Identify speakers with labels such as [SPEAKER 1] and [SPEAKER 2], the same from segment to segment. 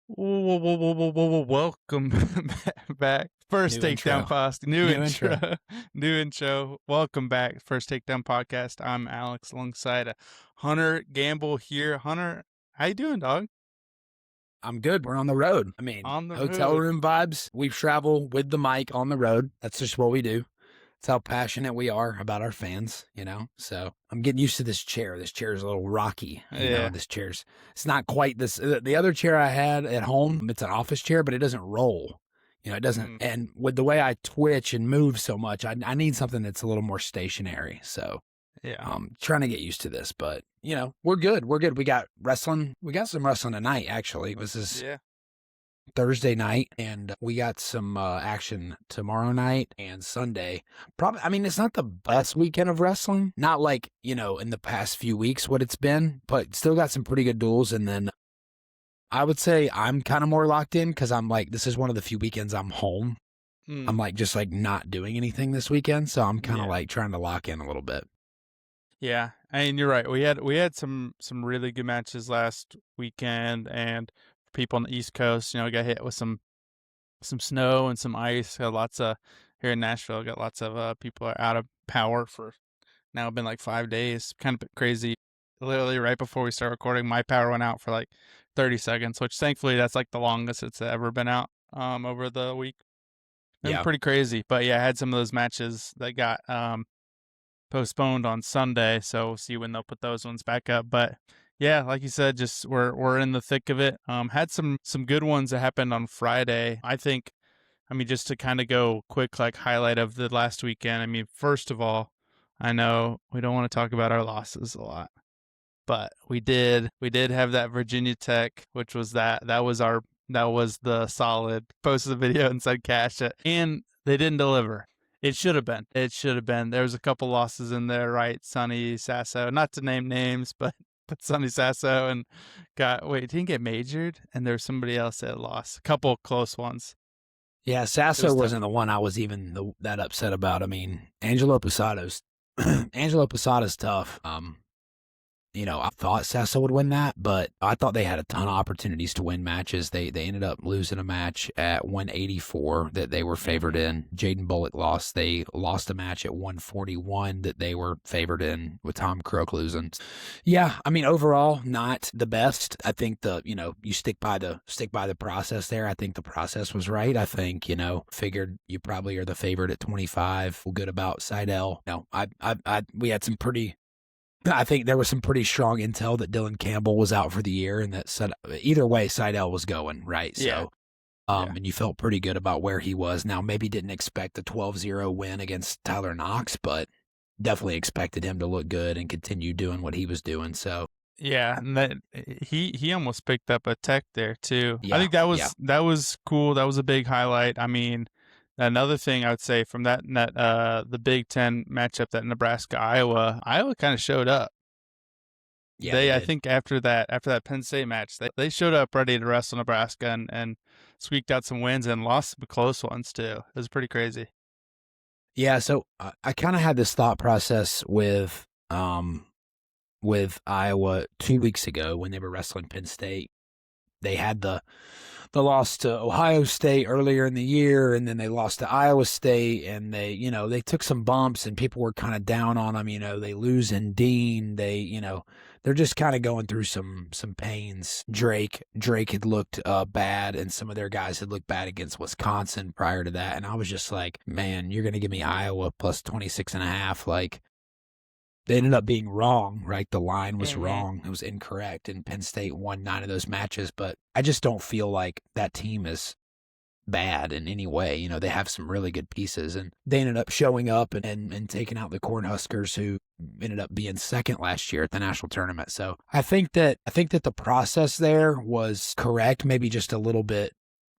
[SPEAKER 1] Welcome back. First
[SPEAKER 2] New
[SPEAKER 1] Takedown
[SPEAKER 2] intro.
[SPEAKER 1] podcast. New intro. New intro. Welcome back. First Takedown podcast. I'm Alex alongside Hunter Gamble here. Hunter, how you doing, dog?
[SPEAKER 2] I'm good. We're on the road. I mean,
[SPEAKER 1] On the
[SPEAKER 2] hotel
[SPEAKER 1] road.
[SPEAKER 2] room vibes. We travel with the mic on the road. That's just what we do. It's how passionate we are about our fans, So I'm getting used to this chair. This chair is a little rocky,
[SPEAKER 1] Yeah.
[SPEAKER 2] It's not quite this. The other chair I had at home, it's an office chair, but it doesn't roll. It doesn't. And with the way I twitch and move so much, I need something that's a little more stationary. So
[SPEAKER 1] Yeah.
[SPEAKER 2] trying to get used to this, but we're good. We're good. We got wrestling. We got some wrestling tonight, actually. This is Thursday night, and we got some action tomorrow night and Sunday. Probably, I mean, it's not the best weekend of wrestling. Not like, in the past few weeks what it's been, but still got some pretty good duels. And then I would say I'm kind of more locked in because I'm like, this is one of the few weekends I'm home. I'm like, just like not doing anything this weekend. So I'm kind of like trying to lock in a little bit.
[SPEAKER 1] Yeah, I mean, you're right. We had some really good matches last weekend, and people on the East Coast, got hit with some snow and some ice. Got lots of here in Nashville. Got lots of people are out of power for now. Been like 5 days. Kind of crazy. Literally right before we start recording, my power went out for like 30 seconds, which thankfully that's like the longest it's ever been out over the week. Been pretty crazy, but yeah, I had some of those matches that got postponed on Sunday, so we'll see when they'll put those ones back up. But yeah, like you said, just we're in the thick of it. Had some good ones that happened on Friday. I mean, just to kind of go quick, like highlight of the last weekend. I mean, first of all, I know we don't want to talk about our losses a lot, but we did have that Virginia Tech, which was that was the solid. Posted the video and said cash it, and they didn't deliver. It should have been. There was a couple losses in there, right? Sonny Sasso, not to name names, but Sonny Sasso and didn't get majored, and there was somebody else that lost. A couple close ones.
[SPEAKER 2] Yeah, Sasso wasn't the one I was even that upset about. I mean, Angelo Posada's tough. I thought Sasso would win that, but I thought they had a ton of opportunities to win matches. They ended up losing a match at 184 that they were favored in. Jaden Bullock lost. They lost a match at 141 that they were favored in with Tom Crook losing. Yeah, I mean, overall, not the best. I think you stick by the process there. I think the process was right. I think, figured you probably are the favorite at 25. Feel good about Seidel. We had some I think there was some pretty strong intel that Dylan Campbell was out for the year, and that said either way Seidel was going, right?
[SPEAKER 1] Yeah.
[SPEAKER 2] So, and you felt pretty good about where he was. Now, maybe didn't expect a 12-0 win against Tyler Knox, but definitely expected him to look good and continue doing what he was doing. So,
[SPEAKER 1] yeah, and that he almost picked up a Tech there too.
[SPEAKER 2] yeah,
[SPEAKER 1] I think that was cool. That was a big highlight. I mean, another thing I would say from that the Big Ten matchup, that Nebraska Iowa kind of showed up.
[SPEAKER 2] Yeah,
[SPEAKER 1] I think after that Penn State match, they showed up ready to wrestle Nebraska and squeaked out some wins and lost some close ones too. It was pretty crazy.
[SPEAKER 2] Yeah, so I kind of had this thought process with Iowa 2 weeks ago when they were wrestling Penn State. They had the loss to Ohio State earlier in the year, and then they lost to Iowa State, and they took some bumps, and people were kind of down on them. They lose in Dean. They're just kind of going through some pains. Drake had looked bad, and some of their guys had looked bad against Wisconsin prior to that. And I was just like, man, you're going to give me Iowa plus 26.5. Like, they ended up being wrong, right? The line was wrong. It was incorrect, and Penn State won 9 of those matches. But I just don't feel like that team is bad in any way. They have some really good pieces, and they ended up showing up and taking out the Cornhuskers, who ended up being second last year at the national tournament. So I think that the process there was correct. Maybe just a little bit.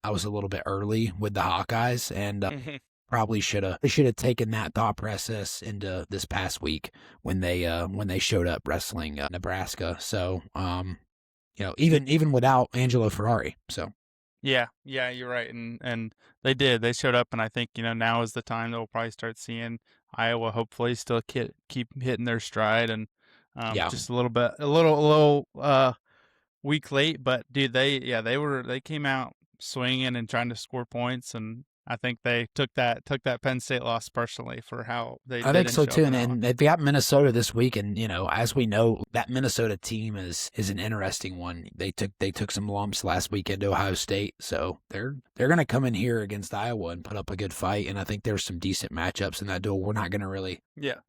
[SPEAKER 2] I was a little bit early with the Hawkeyes, and probably should have taken that thought process into this past week when they showed up wrestling Nebraska. So even without Angelo Ferrari. So
[SPEAKER 1] yeah, you're right, and they showed up, and I think now is the time that we'll probably start seeing Iowa hopefully still keep hitting their stride, and just a little week late, but dude, they came out swinging and trying to score points, and I think they took that Penn State loss personally for how they
[SPEAKER 2] I think
[SPEAKER 1] didn't
[SPEAKER 2] so
[SPEAKER 1] show
[SPEAKER 2] too,
[SPEAKER 1] up in that one.
[SPEAKER 2] and they've got Minnesota this week, and as we know, that Minnesota team is an interesting one. They took some lumps last weekend to Ohio State, so they're going to come in here against Iowa and put up a good fight. And I think there's some decent matchups in that duel. We're not going to really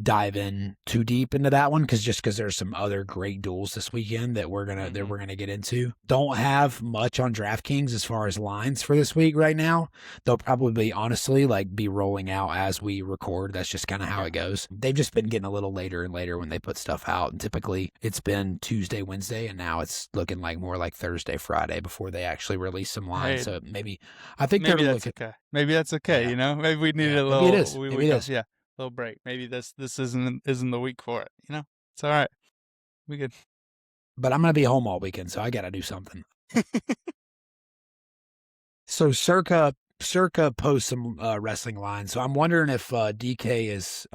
[SPEAKER 2] dive in too deep into that one because there's some other great duels this weekend that we're gonna get into. Don't have much on DraftKings as far as lines for this week right now. They'll probably honestly be rolling out as we record. That's just kind of how it goes. They've just been getting a little later and later when they put stuff out. And typically it's been Tuesday, Wednesday, and now it's looking more like Thursday, Friday before they actually release some lines. So I think
[SPEAKER 1] maybe that's okay. Maybe that's okay.
[SPEAKER 2] Yeah.
[SPEAKER 1] Maybe we need a little.
[SPEAKER 2] Maybe it is. Maybe it is.
[SPEAKER 1] Yeah, little break. Maybe this isn't the week for it. It's all right. We good.
[SPEAKER 2] But I'm gonna be home all weekend, so I gotta do something. So Circa posts some wrestling lines. So I'm wondering if DK is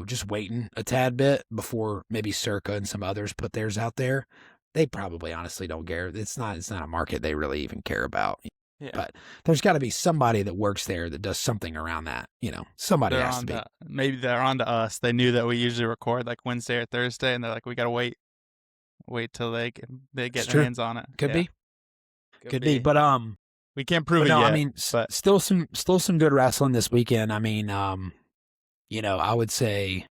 [SPEAKER 2] just waiting a tad bit before maybe Circa and some others put theirs out there. They probably honestly don't care. It's not a market they really even care about. Yeah. But there's got to be somebody that works there that does something around that. Somebody has to be.
[SPEAKER 1] Maybe they're on to us. They knew that we usually record Wednesday or Thursday, and they're like, we got to wait till they get their hands on it.
[SPEAKER 2] Could be. But
[SPEAKER 1] we can't prove it
[SPEAKER 2] yet.
[SPEAKER 1] I
[SPEAKER 2] mean, still some good wrestling this weekend. I mean, I would say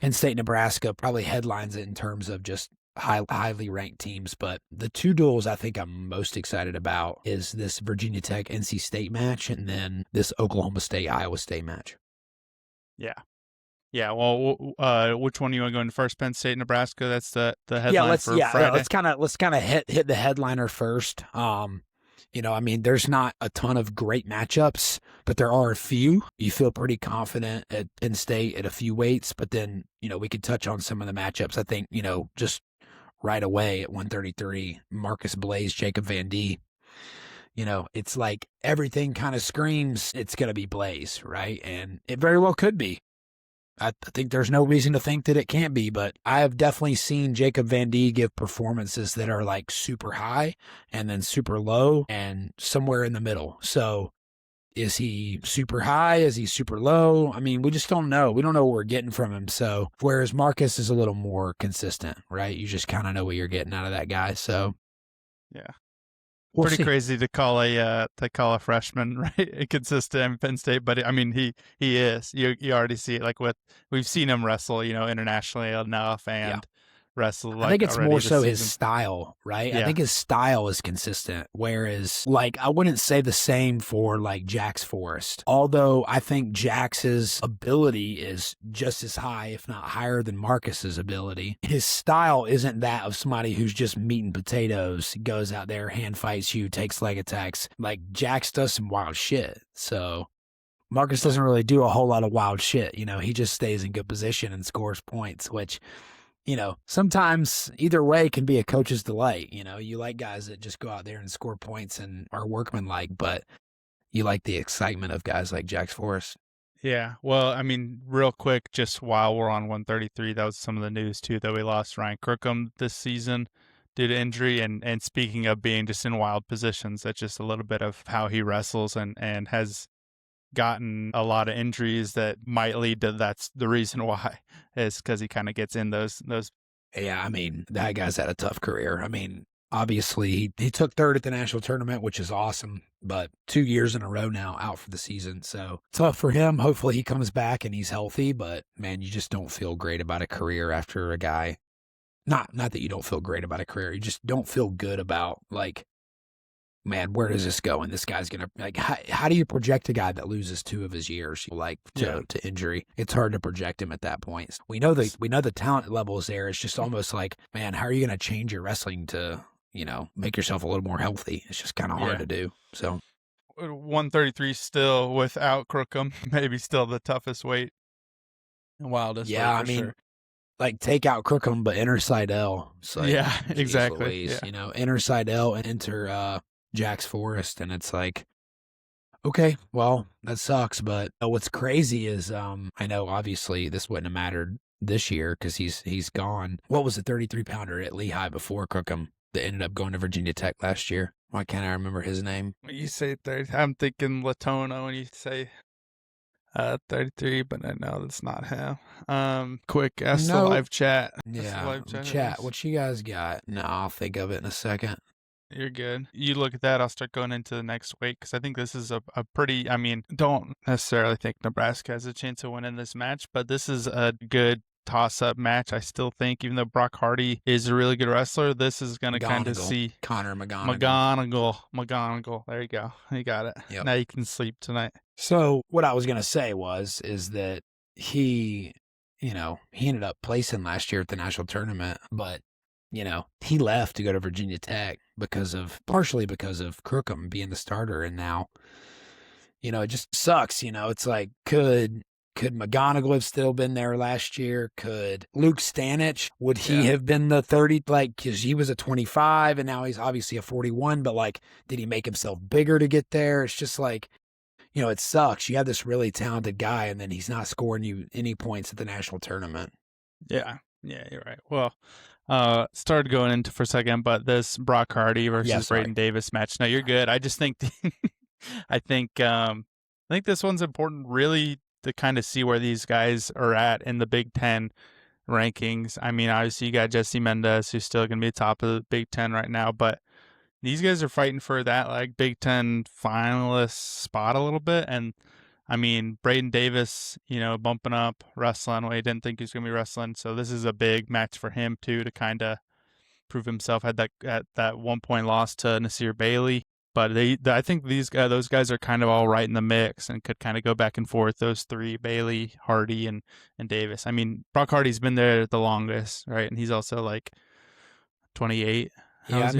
[SPEAKER 2] Penn State, Nebraska probably headlines it in terms of just highly ranked teams. But the two duels I think I'm most excited about is this Virginia Tech NC State match and then this Oklahoma State Iowa State match.
[SPEAKER 1] Yeah. Yeah, well, which one do you want to go into first? Penn State, Nebraska. That's the headline for Friday.
[SPEAKER 2] Let's kind of hit the headliner first. I mean, there's not a ton of great matchups, but there are a few. You feel pretty confident at Penn State at a few weights, but then we could touch on some of the matchups. I think just right away at 133, Marcus Blaze, Jacob Van D. It's like everything kind of screams it's going to be Blaze, right? And it very well could be. I think there's no reason to think that it can't be, but I have definitely seen Jacob Van D give performances that are super high and then super low and somewhere in the middle. So is he super high? Is he super low? I mean, we just don't know. We don't know what we're getting from him. So whereas Marcus is a little more consistent, right? You just kind of know what you're getting out of that guy. So
[SPEAKER 1] yeah. Pretty crazy to call a freshman, right, consistent in Penn State, but I mean he is. You already see it we've seen him wrestle, internationally enough and wrestle.
[SPEAKER 2] I think it's more so his style, right? Yeah. I think his style is consistent. Whereas, I wouldn't say the same for Jax Forrest. Although I think Jax's ability is just as high, if not higher, than Marcus's ability. His style isn't that of somebody who's just meat and potatoes, goes out there, hand fights you, takes leg attacks. Jax does some wild shit. So Marcus doesn't really do a whole lot of wild shit. He just stays in good position and scores points, which sometimes either way can be a coach's delight. You like guys that just go out there and score points and are workmanlike, but you like the excitement of guys like Jax Forrest.
[SPEAKER 1] Yeah. Well, I mean, real quick, just while we're on 133, that was some of the news too, that we lost Ryan Crookham this season due to injury. And speaking of being just in wild positions, that's just a little bit of how he wrestles and has gotten a lot of injuries that might lead to that's the reason why is because he kind of gets in those.
[SPEAKER 2] Yeah, I mean, that guy's had a tough career. I mean, obviously he took third at the national tournament, which is awesome, but 2 years in a row now out for the season. So tough for him. Hopefully he comes back and he's healthy, but man, you just don't feel great about a career after a guy. Not that you don't feel great about a career. You just don't feel good about man, where does this go? And this guy's going to how do you project a guy that loses 2 of his years to injury? It's hard to project him at that point. We know the talent level is there. It's just almost man, how are you going to change your wrestling to, make yourself a little more healthy? It's just kind of hard to do. So
[SPEAKER 1] 133 still without Crookham, maybe still the toughest weight and wildest.
[SPEAKER 2] Yeah, I mean, sure. Take out Crookham, but enter Seidel. So
[SPEAKER 1] exactly.
[SPEAKER 2] Louise, enter Seidel and enter Jax Forrest, and it's okay, well, that sucks, but what's crazy is I know obviously this wouldn't have mattered this year because he's gone. What was the 33-pounder at Lehigh before Crookham that ended up going to Virginia Tech last year? Why can't I remember his name?
[SPEAKER 1] When you say 30, I'm thinking Latona when you say 33, but I know that's not him. Quick, ask the
[SPEAKER 2] No.
[SPEAKER 1] live chat. Ask the
[SPEAKER 2] Yeah,
[SPEAKER 1] live chat.
[SPEAKER 2] chat. What you guys got? No, I'll think of it in a second.
[SPEAKER 1] You're good. You look at that, I'll start going into the next week because I think this is a pretty, I mean, don't necessarily think Nebraska has a chance of winning this match, but this is a good toss-up match. I still think, even though Brock Hardy is a really good wrestler, this is going to kind of see
[SPEAKER 2] Connor McGonigal.
[SPEAKER 1] McGonigal. There you go. You got it.
[SPEAKER 2] Yep.
[SPEAKER 1] Now you can sleep tonight.
[SPEAKER 2] So what I was going to say is that he ended up placing last year at the national tournament, but he left to go to Virginia Tech partially because of Crookham being the starter. And now, it just sucks. It's like, could McGonigal have still been there last year? Could Luke Stanich, would he have been the 30, because he was a 25 and now he's obviously a 41, but did he make himself bigger to get there? It's just it sucks. You have this really talented guy and then he's not scoring you any points at the national tournament.
[SPEAKER 1] Yeah, you're right. Well, started going into for a second, but this Brock Hardy versus Braden Davis match. No, you're good. I just think, I think this one's important, really, to kind of see where these guys are at in the Big Ten rankings. I mean, obviously you got Jesse Mendez, who's still going to be top of the Big Ten right now, but these guys are fighting for that Big Ten finalist spot a little bit. And I mean, Braden Davis, bumping up, wrestling. Well, he didn't think he was going to be wrestling. So this is a big match for him, too, to kind of prove himself. Had that 1 point loss to Nasir Bailey. But I think those guys are kind of all right in the mix and could kind of go back and forth, those three, Bailey, Hardy, and Davis. I mean, Brock Hardy's been there the longest, right? And he's also 28.
[SPEAKER 2] Yeah,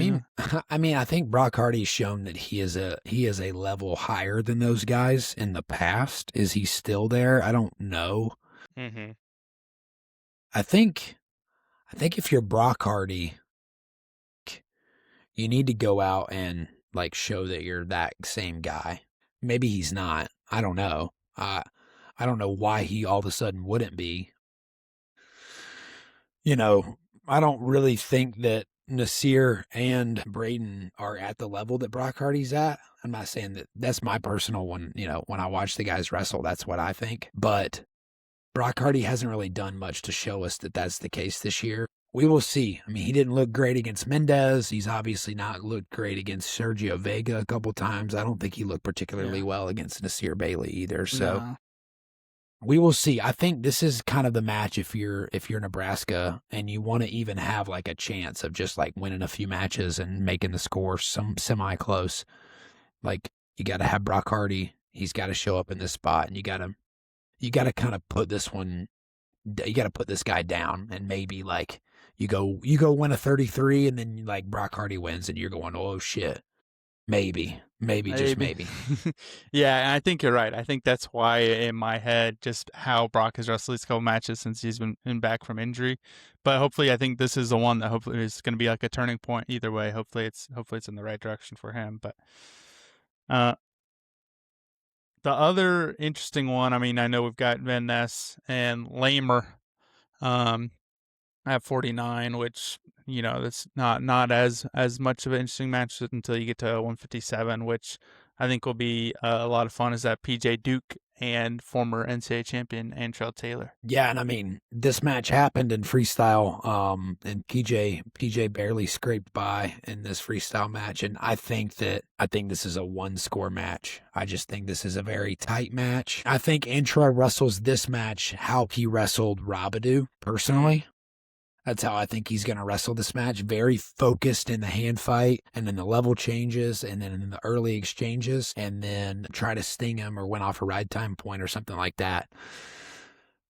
[SPEAKER 2] I mean, I think Brock Hardy's shown that he is a level higher than those guys in the past. Is he still there? I don't know.
[SPEAKER 1] Mm-hmm.
[SPEAKER 2] I think if you're Brock Hardy, you need to go out and show that you're that same guy. Maybe he's not. I don't know. I don't know why he all of a sudden wouldn't be. I don't really think that Nasir and Braden are at the level that Brock Hardy's at. I'm not saying that that's my personal one. When I watch the guys wrestle, that's what I think. But Brock Hardy hasn't really done much to show us that that's the case this year. We will see. I mean, he didn't look great against Mendez. He's obviously not looked great against Sergio Vega a couple times. I don't think he looked particularly well against Nasir Bailey either. So we will see. I think this is kind of the match if you're Nebraska and you want to even have a chance of just winning a few matches and making the score some semi-close. You got to have Brock Hardy. He's got to show up in this spot, and you got to kind of put this one. You got to put this guy down, and maybe you go win a 33, and then Brock Hardy wins, and you're going, oh shit, maybe. Just maybe.
[SPEAKER 1] Yeah, and I think you're right. I think that's why in my head, just how Brock has wrestled these couple matches since he's been back from injury. But hopefully, I think this is the one that hopefully is going to be a turning point either way. Hopefully it's in the right direction for him. But the other interesting one, I mean, I know we've got Van Ness and Lamer at 49, which that's not as much of an interesting match until you get to 157, which I think will be a lot of fun. Is that PJ Duke and former NCAA champion Antrell Taylor?
[SPEAKER 2] Yeah, and I mean, this match happened in freestyle, and PJ barely scraped by in this freestyle match, and I think this is a one-score match. I just think this is a very tight match. I think Antrell wrestles this match how he wrestled Rabadou, personally. That's how I think he's going to wrestle this match. Very focused in the hand fight, and then the level changes, and then in the early exchanges, and then try to sting him or win off a ride time point or something like that.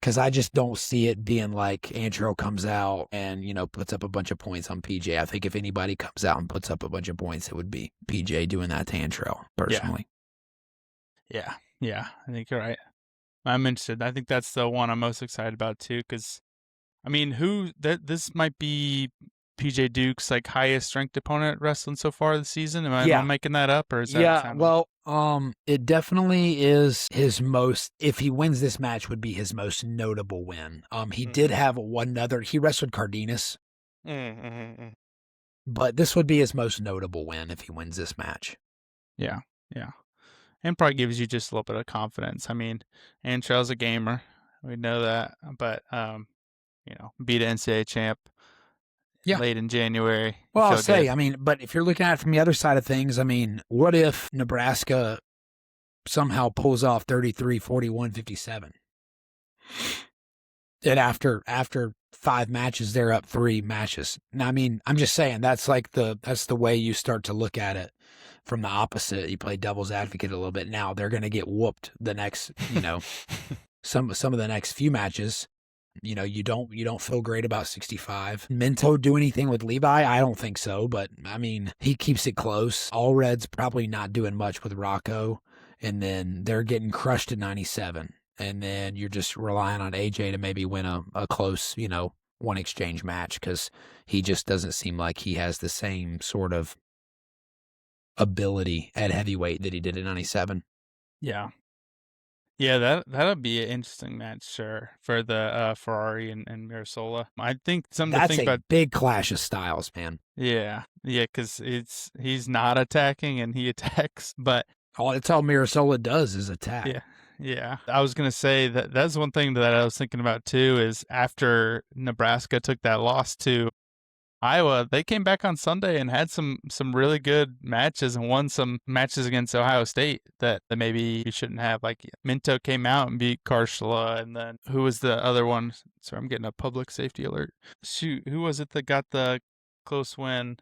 [SPEAKER 2] Because I just don't see it being Antrell comes out and, puts up a bunch of points on PJ. I think if anybody comes out and puts up a bunch of points, it would be PJ doing that to Antrell, personally.
[SPEAKER 1] Yeah, I think you're right. I'm interested. I think that's the one I'm most excited about, too, because I mean, this might be PJ Duke's like highest ranked opponent wrestling so far this season. Am I
[SPEAKER 2] Yeah.
[SPEAKER 1] making that up, or is that
[SPEAKER 2] Yeah,
[SPEAKER 1] sounding?
[SPEAKER 2] well, it definitely is his most, if he wins this match, would be his most notable win. He did
[SPEAKER 1] Mm-hmm.
[SPEAKER 2] have one other, he wrestled Cardenas,
[SPEAKER 1] Mm-hmm.
[SPEAKER 2] but this would be his most notable win if he wins this match.
[SPEAKER 1] Yeah, yeah, and probably gives you just a little bit of confidence. I mean, Antrell's a gamer, we know that, but beat an NCAA champ
[SPEAKER 2] Yeah.
[SPEAKER 1] late in January, you
[SPEAKER 2] Well, I'll
[SPEAKER 1] feel
[SPEAKER 2] say,
[SPEAKER 1] good.
[SPEAKER 2] I mean, but if you're looking at it from the other side of things, I mean, what if Nebraska somehow pulls off 33, 41, 57? And after 5 matches, they're up 3 matches. Now, I mean, I'm just saying that's the way you start to look at it from the opposite. You play devil's advocate a little bit. Now they're going to get whooped the next, some of the next few matches. You don't feel great about 65. Minto do anything with Levi? I don't think so, but I mean, he keeps it close. All Red's probably not doing much with Rocco, and then they're getting crushed at 97. And then you're just relying on AJ to maybe win a close, one exchange match, because he just doesn't seem like he has the same sort of ability at heavyweight that he did at 97.
[SPEAKER 1] Yeah. Yeah, that'll be an interesting match, sure, for the Ferrari and Mirasola. I think something to
[SPEAKER 2] That's
[SPEAKER 1] think
[SPEAKER 2] a
[SPEAKER 1] about.
[SPEAKER 2] big clash of styles, man.
[SPEAKER 1] Yeah, yeah, because he's not attacking and he attacks, but
[SPEAKER 2] That's all Mirasola does is attack.
[SPEAKER 1] yeah, yeah. I was gonna say that's one thing that I was thinking about too. Is after Nebraska took that loss to Iowa, they came back on Sunday and had some really good matches and won some matches against Ohio State that maybe you shouldn't have. Like Minto came out and beat Karshla, and then who was the other one? Sorry, I'm getting a public safety alert. Shoot, who was it that got the close win?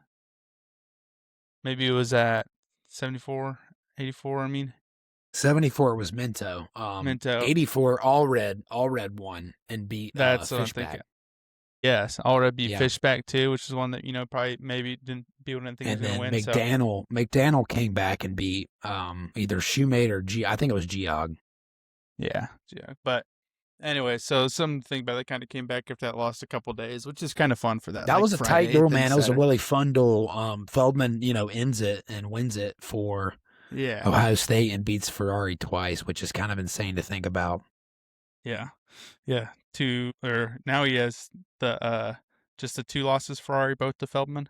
[SPEAKER 1] Maybe it was at 74, 84. I mean
[SPEAKER 2] 74 was Minto.
[SPEAKER 1] Minto.
[SPEAKER 2] 84 all red won and beat
[SPEAKER 1] That's what I'm
[SPEAKER 2] Fishback.
[SPEAKER 1] thinking. Yes, already beat
[SPEAKER 2] Yeah.
[SPEAKER 1] Fishback too, which is one that probably maybe people didn't think he was
[SPEAKER 2] And
[SPEAKER 1] going to
[SPEAKER 2] then
[SPEAKER 1] win. So
[SPEAKER 2] McDaniel came back and beat either Shoemate or I think it was Geog.
[SPEAKER 1] yeah, but anyway, so some think about it kind of came back after that lost a couple days, which is kind of fun for that.
[SPEAKER 2] That
[SPEAKER 1] Like
[SPEAKER 2] was a tight
[SPEAKER 1] Friday,
[SPEAKER 2] duel,
[SPEAKER 1] then
[SPEAKER 2] man. It was a
[SPEAKER 1] Saturday.
[SPEAKER 2] really fun duel. Feldman, ends it and wins it for
[SPEAKER 1] Yeah,
[SPEAKER 2] Ohio State and beats Ferrari twice, which is kind of insane to think about.
[SPEAKER 1] yeah, yeah. Now he has the just the 2 losses Ferrari, both to Feldman.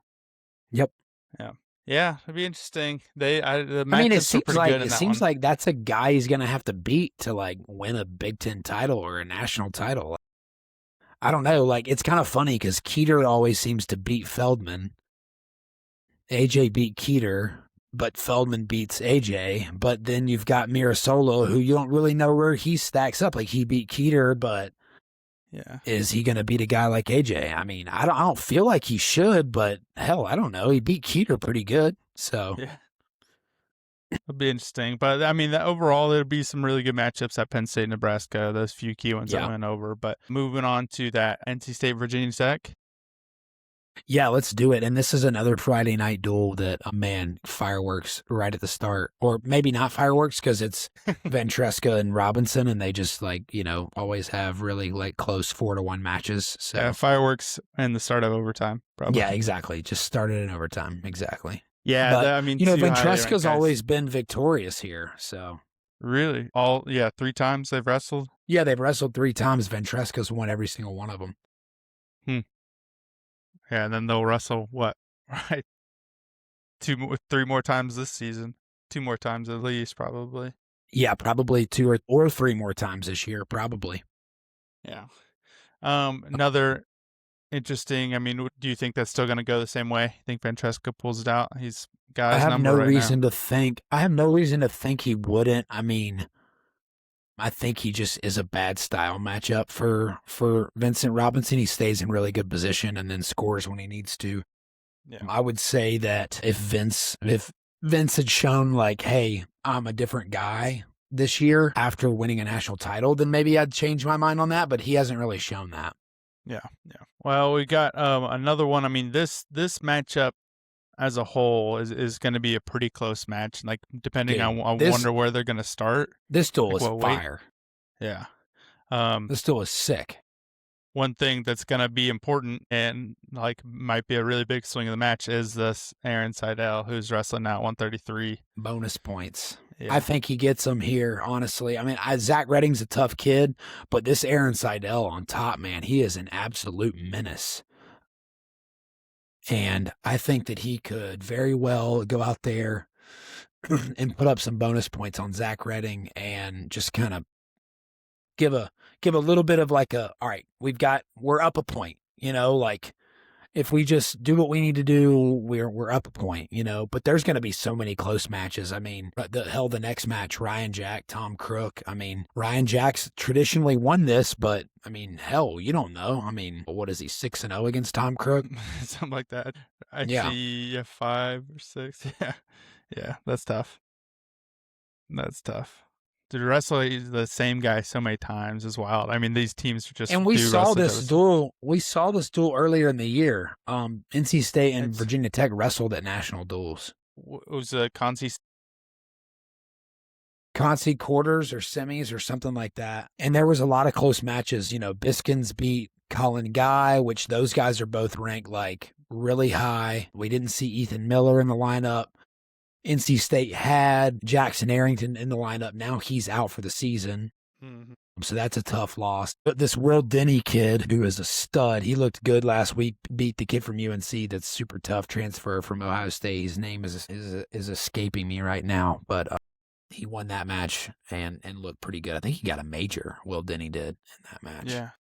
[SPEAKER 2] Yep.
[SPEAKER 1] Yeah, yeah, it'd be interesting. The
[SPEAKER 2] I mean,
[SPEAKER 1] matchups were pretty good in
[SPEAKER 2] it
[SPEAKER 1] that
[SPEAKER 2] seems
[SPEAKER 1] one.
[SPEAKER 2] like that's a guy he's gonna have to beat to like win a Big Ten title or a national title. I don't know. Like, it's kind of funny because Keeter always seems to beat Feldman. AJ beat Keeter, but Feldman beats AJ. But then you've got Mirasolo, who you don't really know where he stacks up. Like, he beat Keeter, but
[SPEAKER 1] Yeah,
[SPEAKER 2] is he going to beat a guy like AJ? I mean, I don't feel like he should, but hell, I don't know. He beat Keeter pretty good. So,
[SPEAKER 1] yeah. It'll be interesting, but I mean, overall, there'll be some really good matchups at Penn State, Nebraska. Those few key ones that
[SPEAKER 2] yeah.
[SPEAKER 1] went over. But moving on to that NC State, Virginia Tech.
[SPEAKER 2] Yeah, let's do it. And this is another Friday night duel that, man, fireworks right at the start. Or maybe not fireworks because it's Ventresca and Robinson, and they just, always have really, close 4-1 matches. So
[SPEAKER 1] Yeah, fireworks and the start of overtime, probably.
[SPEAKER 2] yeah, exactly. Just started in overtime. Exactly.
[SPEAKER 1] Yeah,
[SPEAKER 2] But,
[SPEAKER 1] I mean, two highly ranked
[SPEAKER 2] Ventresca's
[SPEAKER 1] guys.
[SPEAKER 2] always been victorious here. So
[SPEAKER 1] Really? 3 times they've wrestled?
[SPEAKER 2] yeah, they've wrestled 3 times. Ventresca's won every single one of them.
[SPEAKER 1] Yeah, and then they'll wrestle, what? Right. 3 more times this season. 2 more times at least, probably.
[SPEAKER 2] Yeah, probably 2 or 3 more times this year, probably.
[SPEAKER 1] Yeah. Another interesting, I mean, do you think that's still going to go the same way? I think Ventresca pulls it out. He's got his number right now.
[SPEAKER 2] I have no reason to think he wouldn't. I mean, I think he just is a bad style matchup for Vincent Robinson. He stays in really good position and then scores when he needs to.
[SPEAKER 1] Yeah.
[SPEAKER 2] I would say that if Vince had shown like, hey, I'm a different guy this year after winning a national title, then maybe I'd change my mind on that, but he hasn't really shown that.
[SPEAKER 1] Yeah. Well, we got another one. I mean, this matchup as a whole is going to be a pretty close match. Like, depending on, I wonder where they're going to start.
[SPEAKER 2] This duel
[SPEAKER 1] Like,
[SPEAKER 2] is fire.
[SPEAKER 1] Yeah.
[SPEAKER 2] This duel is sick.
[SPEAKER 1] one thing that's going to be important and like might be a really big swing of the match is this Aaron Seidel, who's wrestling now at 133.
[SPEAKER 2] Bonus points.
[SPEAKER 1] Yeah.
[SPEAKER 2] I think he gets them here, honestly. I mean, Zach Redding's a tough kid, but this Aaron Seidel on top, man, he is an absolute menace. And I think that he could very well go out there and put up some bonus points on Zach Redding and just kind of give a little bit of like all right, we're up a point, like if we just do what we need to do, we're up a point, but there's going to be so many close matches. I mean, the next match, Ryan Jack, Tom Crook. I mean, Ryan Jack's traditionally won this, but I mean, hell, you don't know. I mean, what is he, 6-0 against Tom Crook?
[SPEAKER 1] Something like that. I see 5 or 6. Yeah. Yeah. That's tough. To wrestle the same guy so many times is wild. I mean, these teams are just.
[SPEAKER 2] And we saw this duel. We saw this duel earlier in the year. NC State and Virginia Tech wrestled at national duels.
[SPEAKER 1] It was a Concy
[SPEAKER 2] quarters or semis or something like that. And there was a lot of close matches. Biskins beat Colin Guy, which those guys are both ranked like really high. We didn't see Ethan Miller in the lineup. NC State had Jackson Arrington in the lineup. Now he's out for the season. Mm-hmm. So that's a tough loss. But this Will Denny kid, who is a stud, he looked good last week, beat the kid from UNC that's super tough, transfer from Ohio State. His name is escaping me right now, but he won that match and looked pretty good. I think he got a major, Will Denny did, in that match.
[SPEAKER 1] Yeah.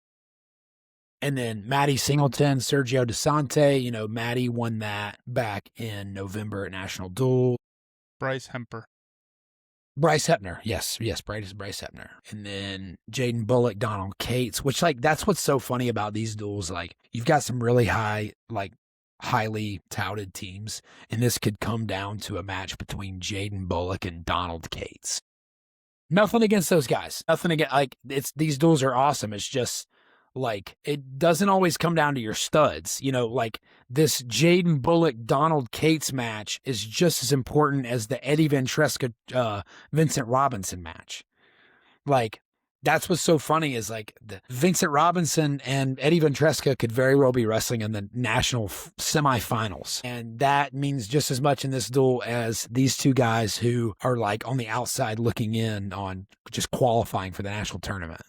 [SPEAKER 2] And then Maddie Singleton, Sergio DeSante, Maddie won that back in November at National Duel.
[SPEAKER 1] Bryce
[SPEAKER 2] Hepner. Yes, Bryce Hepner. And then Jaden Bullock, Donald Cates, which, like, that's what's so funny about these duels. Like, you've got some really highly touted teams, and this could come down to a match between Jaden Bullock and Donald Cates. Nothing against those guys. Nothing against, these duels are awesome. It's just, like, it doesn't always come down to your studs. Like this Jaden Bullock Donald Cates match is just as important as the Eddie Ventresca Vincent Robinson match. Like, that's what's so funny is like the Vincent Robinson and Eddie Ventresca could very well be wrestling in the national semifinals. And that means just as much in this duel as these two guys who are like on the outside looking in on just qualifying for the national tournament.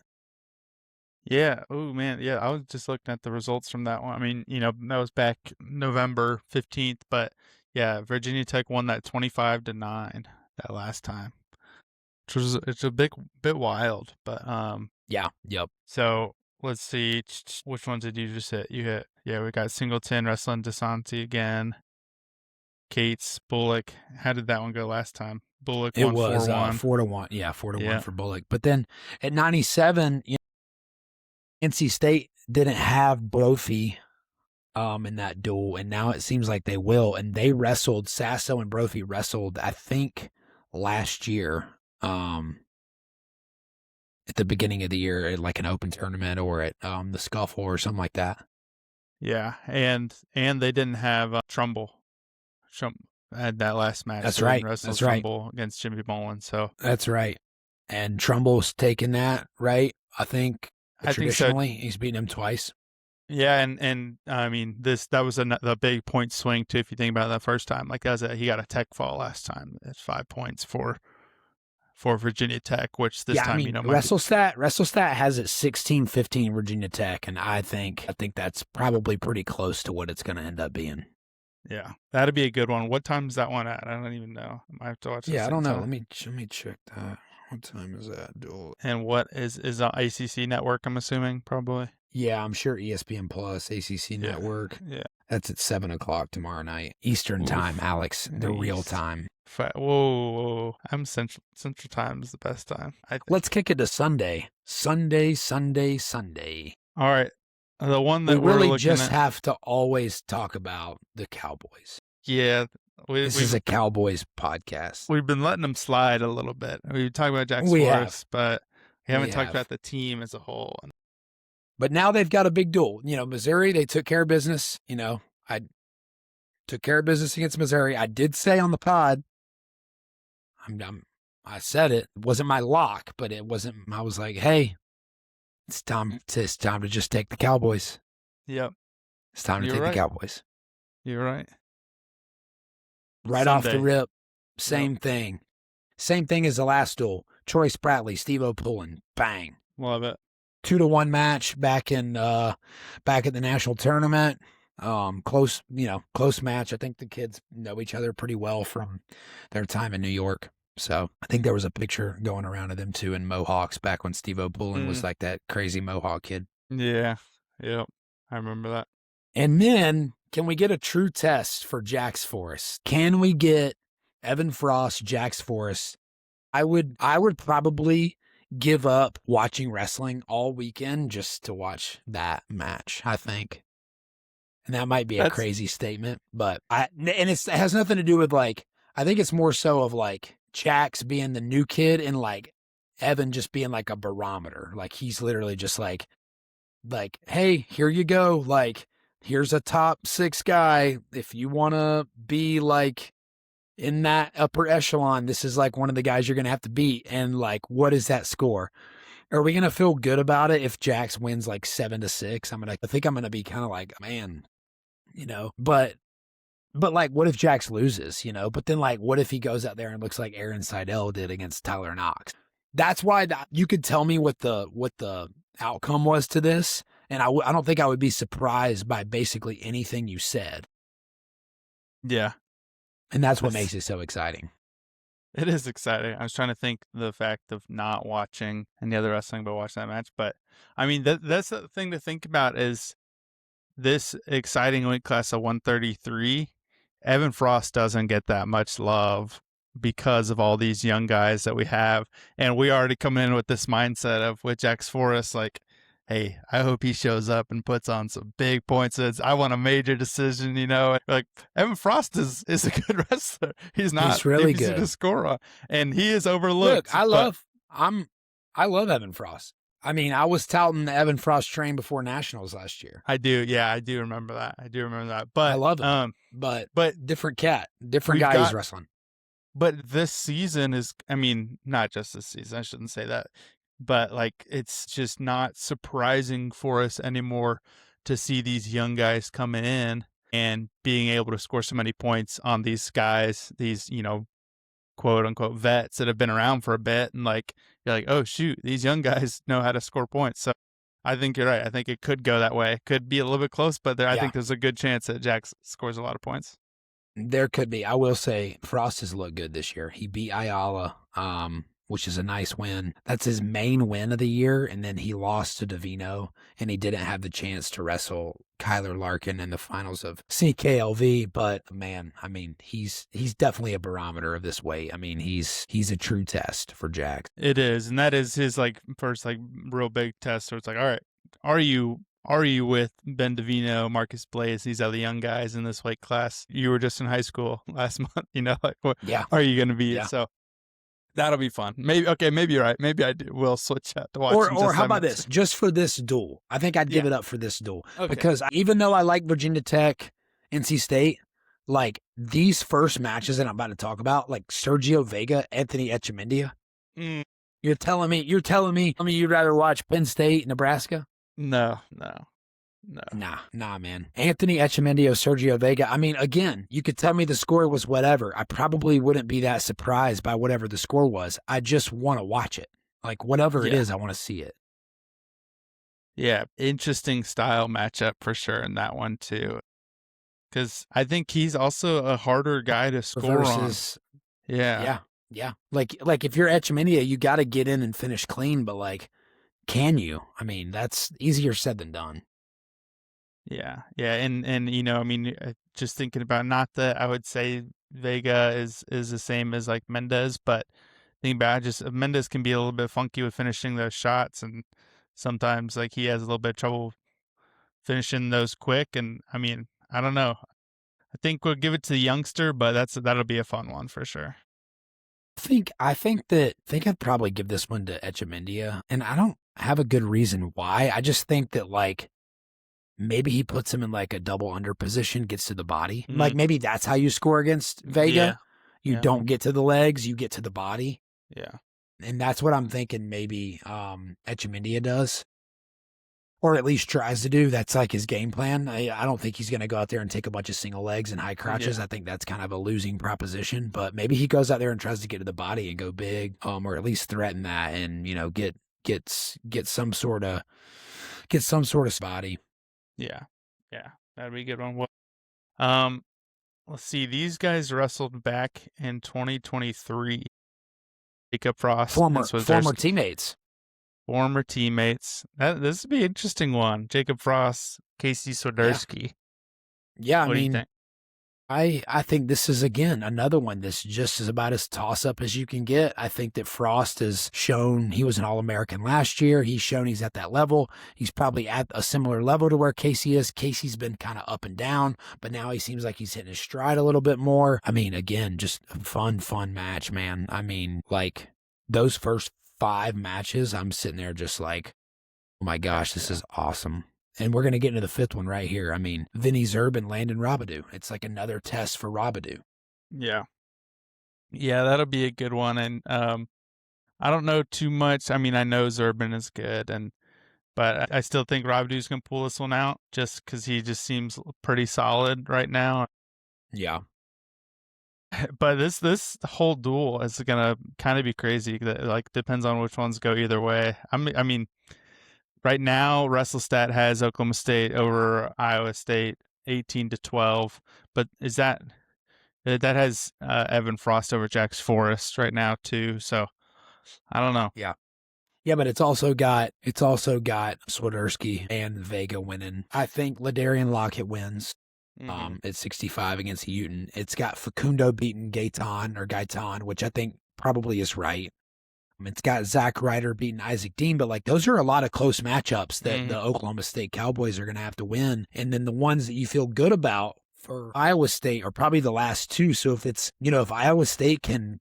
[SPEAKER 1] Yeah. Oh, man. Yeah. I was just looking at the results from that one. I mean, that was back November 15th, but yeah, Virginia Tech won that 25-9 that last time, which was, it's a bit wild, but,
[SPEAKER 2] yeah. Yep.
[SPEAKER 1] So let's see. Which ones did you just hit? Yeah, we got Singleton wrestling DeSanti again. Cates, Bullock. How did that one go last time? Bullock won 4-1.
[SPEAKER 2] 4-1. Yeah, 4-1 for Bullock. But then at 97, NC State didn't have Brophy in that duel, and now it seems like they will. And they wrestled, Sasso and Brophy wrestled, I think, last year at the beginning of the year at like an open tournament or at the Scuffle or something like that.
[SPEAKER 1] Yeah, and they didn't have Trumbull. Had that last match.
[SPEAKER 2] That's right.
[SPEAKER 1] That's Trumbull right. Against Jimmy Mullen. So
[SPEAKER 2] that's right. And Trumbull's taken that, right? I think traditionally
[SPEAKER 1] think so.
[SPEAKER 2] He's beaten him twice.
[SPEAKER 1] Yeah, and I mean that was a big point swing too. If you think about it, that first time, like he got a Tech fall last time. It's 5 points for Virginia Tech, which this time
[SPEAKER 2] WrestleStat has it 16-15 Virginia Tech, and I think that's probably pretty close to what it's going to end up being.
[SPEAKER 1] Yeah, that'd be a good one. What time is that one at? I don't even know. I might have to watch.
[SPEAKER 2] Yeah, I don't know. Let me check that. What time is that duel?
[SPEAKER 1] And what is the ACC network? I'm assuming probably.
[SPEAKER 2] Yeah, I'm sure ESPN Plus, ACC network. Yeah, that's at 7:00 tomorrow night Eastern time, Alex. The real time.
[SPEAKER 1] Whoa! I'm Central time is the best time.
[SPEAKER 2] Let's kick it to Sunday. Sunday.
[SPEAKER 1] All right. The one that
[SPEAKER 2] we really just have to always talk about the Cowboys.
[SPEAKER 1] Yeah.
[SPEAKER 2] This is a Cowboys podcast.
[SPEAKER 1] We've been letting them slide a little bit. We've talked about Jack Forrest, but we haven't talked about the team as a whole.
[SPEAKER 2] But now they've got a big duel. Missouri, they took care of business. I took care of business against Missouri. I did say on the pod, I said it. It wasn't my lock, but it wasn't. I was like, hey, It's time to just take the Cowboys.
[SPEAKER 1] Yep.
[SPEAKER 2] It's time to
[SPEAKER 1] You're
[SPEAKER 2] take
[SPEAKER 1] right.
[SPEAKER 2] the Cowboys.
[SPEAKER 1] You're right.
[SPEAKER 2] Right off the
[SPEAKER 1] Sunday.
[SPEAKER 2] rip, same thing. Same thing as the last duel. Troy Spratley, Steve O'Pullen, bang.
[SPEAKER 1] Love it.
[SPEAKER 2] 2-1 match back at the national tournament. Close match. I think the kids know each other pretty well from their time in New York. So I think there was a picture going around of them two in Mohawks back when Steve O'Pullen was like that crazy Mohawk kid.
[SPEAKER 1] Yeah. Yep. I remember that.
[SPEAKER 2] And then, can we get a true test for Jax Forrest? Can we get Evan Frost, Jax Forrest? I would probably give up watching wrestling all weekend just to watch that match, I think. And that might be a crazy statement, but it has nothing to do with like, I think it's more so of like Jax being the new kid and like Evan just being like a barometer. Like he's literally just like, hey, here you go. Like, here's a top 6 guy. If you want to be like in that upper echelon, this is like one of the guys you're going to have to beat. And like, what is that score? Are we going to feel good about it if Jax wins like 7-6? I think I'm going to be kind of like, man, but like, what if Jax loses, But then like, what if he goes out there and looks like Aaron Seidel did against Tyler Knox? That's why you could tell me what the outcome was to this. And I don't think I would be surprised by basically anything you said.
[SPEAKER 1] Yeah.
[SPEAKER 2] And that's what makes it so exciting.
[SPEAKER 1] It is exciting. I was trying to think the fact of not watching any other wrestling but watching that match. But I mean, that's the thing to think about is this exciting weight class of 133. Evan Frost doesn't get that much love because of all these young guys that we have. And we already come in with this mindset of with Jax Forrest, like, hey, I hope he shows up and puts on some big points. I want a major decision, Like Evan Frost is a good wrestler. He's
[SPEAKER 2] really
[SPEAKER 1] easy
[SPEAKER 2] good
[SPEAKER 1] to score on, and he is overlooked.
[SPEAKER 2] Look, I love Evan Frost. I mean, I was touting the Evan Frost train before Nationals last year.
[SPEAKER 1] I do, yeah, I do remember that. But
[SPEAKER 2] I love him. But different cat, different guy he's wrestling.
[SPEAKER 1] But this season is, I mean, not just this season. I shouldn't say that. But like, it's just not surprising for us anymore to see these young guys coming in and being able to score so many points on these guys, these, quote unquote vets that have been around for a bit. And like, you're like, oh shoot, these young guys know how to score points. So I think you're right. I think it could go that way. It could be a little bit close, but I think there's a good chance that Jax scores a lot of points.
[SPEAKER 2] There could be. I will say Frost has looked good this year. He beat Ayala, which is a nice win. That's his main win of the year. And then he lost to Davino, and he didn't have the chance to wrestle Kyler Larkin in the finals of CKLV. But man, I mean, he's definitely a barometer of this weight. I mean, he's a true test for Jax.
[SPEAKER 1] It is, and that is his like first like real big test. So it's like, all right, are you with Ben Davino, Marcus Blaze, these other young guys in this weight class? You were just in high school last month, like what are you going to be? So that'll be fun. Maybe you're right. Maybe will switch out to watch.
[SPEAKER 2] Or how about this? Just for this duel. I think I'd give it up for this duel. Because even though I like Virginia Tech, NC State, like these first matches that I'm about to talk about, like Sergio Vega, Anthony Echemendia. You're telling me you'd rather watch Penn State, Nebraska?
[SPEAKER 1] No.
[SPEAKER 2] Nah, man. Anthony Echemendia, Sergio Vega. I mean, again, you could tell me the score was whatever. I probably wouldn't be that surprised by whatever the score was. I just want to watch it. Like, whatever it is, I want to see it.
[SPEAKER 1] Yeah, interesting style matchup for sure in that one, too. Because I think he's also a harder guy to score on. Yeah.
[SPEAKER 2] Like if you're Echemendia, you got to get in and finish clean, but like, can you? I mean, that's easier said than done.
[SPEAKER 1] Yeah. And I mean, just thinking about, not that I would say Vega is the same as like Mendez, but thinking about just Mendez can be a little bit funky with finishing those shots, and sometimes like he has a little bit of trouble finishing those quick. And I mean, I don't know. I think we'll give it to the youngster, but that'll be a fun one for sure.
[SPEAKER 2] I think I'd probably give this one to Echemendia, and I don't have a good reason why. I just think that like maybe he puts him in like a double under position, gets to the body. Like maybe that's how you score against Vega. You don't get to the legs, you get to the body.
[SPEAKER 1] Yeah.
[SPEAKER 2] And that's what I'm thinking maybe Echemendia does. or at least tries to do. That's like his game plan. I don't think he's going to go out there and take a bunch of single legs and high crotches.
[SPEAKER 1] Yeah.
[SPEAKER 2] I think that's kind of a losing proposition, but maybe he goes out there and tries to get to the body and go big, or at least threaten that and, get some sort of body.
[SPEAKER 1] Yeah. Yeah. That'd be a good one. Um, let's see. These guys wrestled back in 2023. Jacob Frost
[SPEAKER 2] Former
[SPEAKER 1] and Swizderski.
[SPEAKER 2] teammates.
[SPEAKER 1] Former teammates. This would be an interesting one. Jacob Frost, Casey Swizderski.
[SPEAKER 2] Yeah,
[SPEAKER 1] What do you think?
[SPEAKER 2] I think this is, again, another one that's just about as toss-up as you can get. I think that Frost has shown he was an All-American last year. He's shown he's at that level. He's probably at a similar level to where Casey is. Casey's been kind of up and down, but now he seems like he's hitting his stride a little bit more. I mean, again, just a fun match, man. I mean, like, those first 5 matches, I'm sitting there just like, oh my gosh, this is awesome. And we're going to get into the 5th one right here. I mean, Vinny Zerb and Landon Robidoux. It's like another test for Robidoux.
[SPEAKER 1] Yeah. Yeah, that'll be a good one. And I don't know too much. I mean, I know Zerbin is good, but I still think Robidoux's going to pull this one out just because he just seems pretty solid right now.
[SPEAKER 2] Yeah.
[SPEAKER 1] But this whole duel is going to kind of be crazy. That, like, depends on which ones go either way. I mean, right now, WrestleStat has Oklahoma State over Iowa State 18-12, but is that has Evan Frost over Jax Forrest right now too? So I don't know.
[SPEAKER 2] Yeah. Yeah, but it's also got Swizderski and Vega winning. I think Ladarian Lockett wins. At 65 against Uten. It's got Facundo beating Gaetan, which I think probably is right. It's got Zach Ryder beating Isaac Dean, but like those are a lot of close matchups that the Oklahoma State Cowboys are going to have to win. And then the ones that you feel good about for Iowa State are probably the last 2. So if it's, if Iowa State can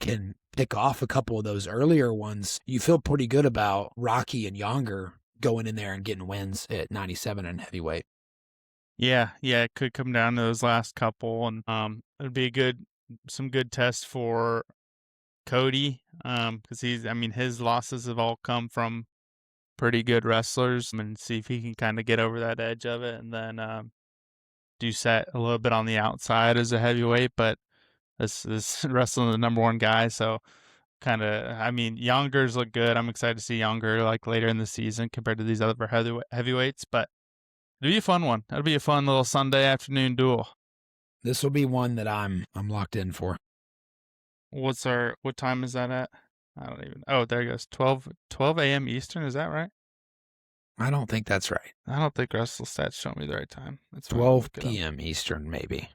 [SPEAKER 2] pick off a couple of those earlier ones, you feel pretty good about Rocky and Younger going in there and getting wins at 97 and heavyweight.
[SPEAKER 1] Yeah, it could come down to those last couple, and it'd be some good tests for Cody, because his losses have all come from pretty good wrestlers, and see if he can kind of get over that edge of it, and then do set a little bit on the outside as a heavyweight, but this is wrestling the number 1 guy, so kind of, Youngers look good. I'm excited to see Younger like later in the season compared to these other heavyweights, but it'll be a fun one. It'll be a fun little Sunday afternoon duel.
[SPEAKER 2] This will be one that I'm locked in for.
[SPEAKER 1] What time is that at? I don't even. Oh, there it goes. 12 a.m. Eastern. Is that right?
[SPEAKER 2] I don't think that's right.
[SPEAKER 1] I don't think WrestleStats show me the right time. It's
[SPEAKER 2] 12 p.m. Eastern, maybe.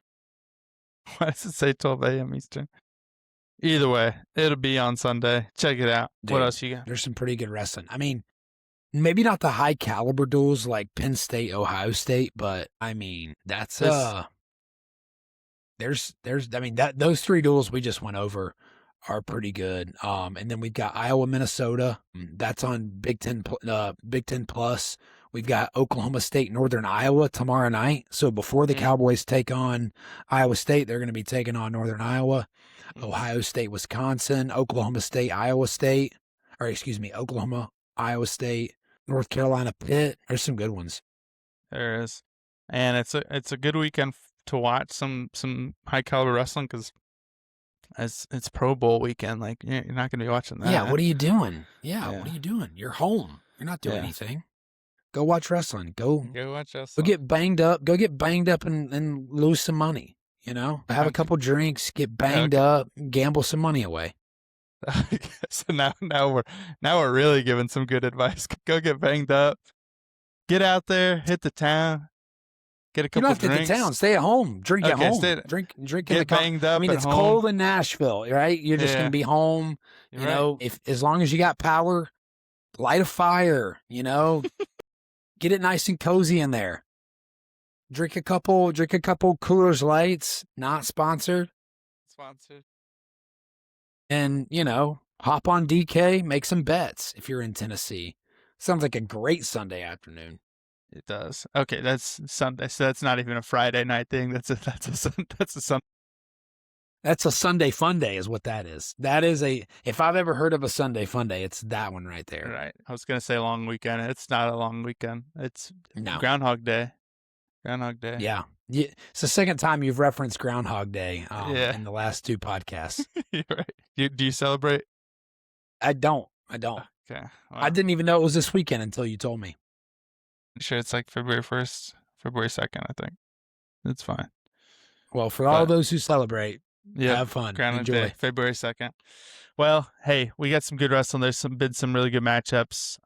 [SPEAKER 1] Why does it say 12 a.m. Eastern? Either way, it'll be on Sunday. Check it out.
[SPEAKER 2] Dude,
[SPEAKER 1] what else you got?
[SPEAKER 2] There's some pretty good wrestling. I mean, maybe not the high caliber duels like Penn State, Ohio State, but I mean, that's those 3 duels we just went over are pretty good. And then we've got Iowa, Minnesota. That's on Big Ten Plus. We've got Oklahoma State, Northern Iowa tomorrow night. So before the Cowboys take on Iowa State, they're going to be taking on Northern Iowa. Ohio State, Wisconsin, Oklahoma State, Oklahoma, Iowa State, North Carolina, Pitt. There's some good ones.
[SPEAKER 1] There is, and it's a good weekend to watch some high caliber wrestling because it's Pro Bowl weekend. Like you're not going to be watching that.
[SPEAKER 2] Yeah, what are you doing? Yeah, what are you doing? You're home. You're not doing anything. Go watch wrestling. Go
[SPEAKER 1] watch wrestling.
[SPEAKER 2] Go get banged up. Go get banged up and lose some money. Have a couple drinks, get banged up, gamble some money away.
[SPEAKER 1] So now we're really giving some good advice. Go get banged up. Get out there, hit the town. Get a couple drinks. You don't have to hit the town.
[SPEAKER 2] Stay at home. Drink at home. Drink in the car.
[SPEAKER 1] Banged up.
[SPEAKER 2] It's cold in Nashville, right? You're just gonna be home. If as long as you got power, light a fire. Get it nice and cozy in there. Drink a couple Coors Lights, not sponsored. And, hop on DK, make some bets if you're in Tennessee. Sounds like a great Sunday afternoon.
[SPEAKER 1] It does. Okay, that's Sunday. So that's not even a Friday night thing. That's a Sunday.
[SPEAKER 2] That's a Sunday fun day is what that is. That is if I've ever heard of a Sunday fun day, it's that one right there.
[SPEAKER 1] Right. I was gonna say long weekend. It's not a long weekend. It's
[SPEAKER 2] No.
[SPEAKER 1] Groundhog Day. Groundhog Day.
[SPEAKER 2] Yeah. It's the second time you've referenced Groundhog Day
[SPEAKER 1] Yeah.
[SPEAKER 2] in the last 2 podcasts.
[SPEAKER 1] You're right. Do you celebrate?
[SPEAKER 2] I don't.
[SPEAKER 1] Okay. Well,
[SPEAKER 2] I didn't even know it was this weekend until you told me.
[SPEAKER 1] sure it's like February 1st, February 2nd, I think. It's fine.
[SPEAKER 2] Well, for all those who celebrate, have fun.
[SPEAKER 1] Groundhog
[SPEAKER 2] Enjoy.
[SPEAKER 1] Day, February 2nd. Well, hey, we got some good wrestling. There's been some really good matchups.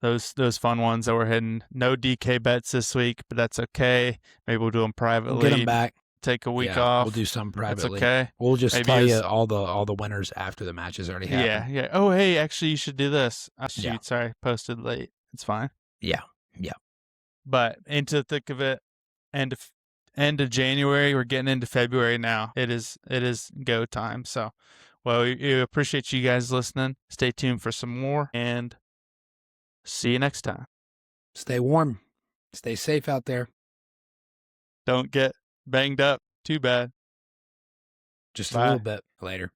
[SPEAKER 1] Those fun ones that we're hitting. No DK bets this week, but that's okay. Maybe we'll do them privately.
[SPEAKER 2] We'll get them back.
[SPEAKER 1] Take a week off.
[SPEAKER 2] We'll do some privately.
[SPEAKER 1] That's okay.
[SPEAKER 2] We'll just tell you all the winners after the matches already happened.
[SPEAKER 1] Yeah. Oh, hey, actually, you should do this. Shoot,
[SPEAKER 2] Yeah.
[SPEAKER 1] sorry, posted late. It's fine.
[SPEAKER 2] Yeah.
[SPEAKER 1] But into the thick of it, end of January, we're getting into February now. It is go time. So, well, we appreciate you guys listening. Stay tuned for some more, and see you next time.
[SPEAKER 2] Stay warm. Stay safe out there.
[SPEAKER 1] Don't get banged up too bad.
[SPEAKER 2] Just a little bit later.